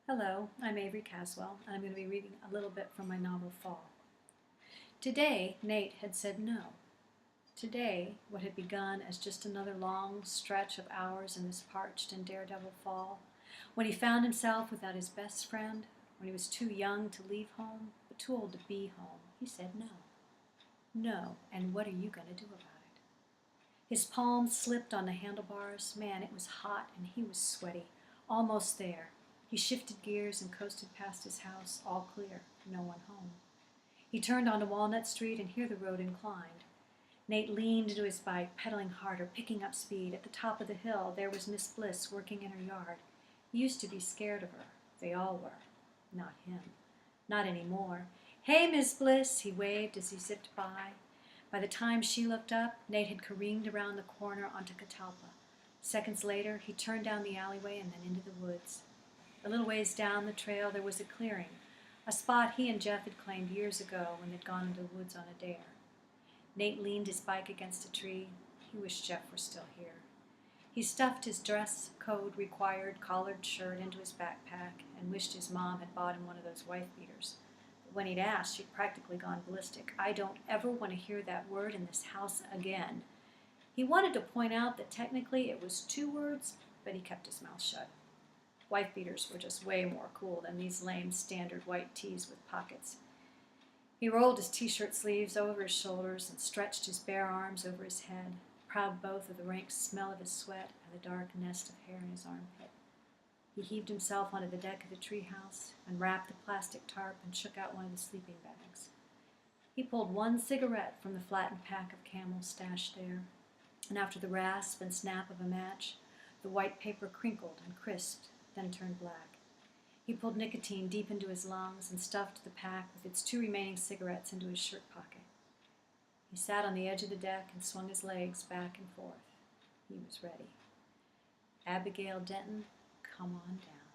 Hello, I'm Avery Caswell, and I'm going to be reading a little bit from my novel Fall. Today, Nate had said no. Today, what had begun as just another long stretch of hours in this parched and daredevil fall, when he found himself without his best friend, when he was too young to leave home, but too old to be home, he said no. No, and what are you going to do about it? His palms slipped on the handlebars. Man, it was hot, and he was sweaty. Almost there. He shifted gears and coasted past his house, all clear, no one home. He turned onto Walnut Street, and here the road inclined. Nate leaned into his bike, pedaling harder, picking up speed. At the top of the hill, there was Miss Bliss working in her yard. He used to be scared of her. They all were. Not him. Not anymore. "Hey, Miss Bliss," he waved as he zipped by. By the time she looked up, Nate had careened around the corner onto Catalpa. Seconds later, he turned down the alleyway and then into the woods. A little ways down the trail there was a clearing, a spot he and Jeff had claimed years ago when they'd gone into the woods on a dare. Nate leaned his bike against a tree. He wished Jeff were still here. He stuffed his dress code required collared shirt into his backpack and wished his mom had bought him one of those wife beaters. But when he'd asked, she'd practically gone ballistic. "I don't ever want to hear that word in this house again." He wanted to point out that technically it was 2 words, but he kept his mouth shut. Wife beaters were just way more cool than these lame standard white tees with pockets. He rolled his t-shirt sleeves over his shoulders and stretched his bare arms over his head, proud both of the rank smell of his sweat and the dark nest of hair in his armpit. He heaved himself onto the deck of the treehouse, unwrapped the plastic tarp, and shook out one of the sleeping bags. He pulled 1 cigarette from the flattened pack of Camels stashed there, and after the rasp and snap of a match, the white paper crinkled and crisped, then turned black. He pulled nicotine deep into his lungs and stuffed the pack with its 2 remaining cigarettes into his shirt pocket. He sat on the edge of the deck and swung his legs back and forth. He was ready. "Abigail Denton, come on down."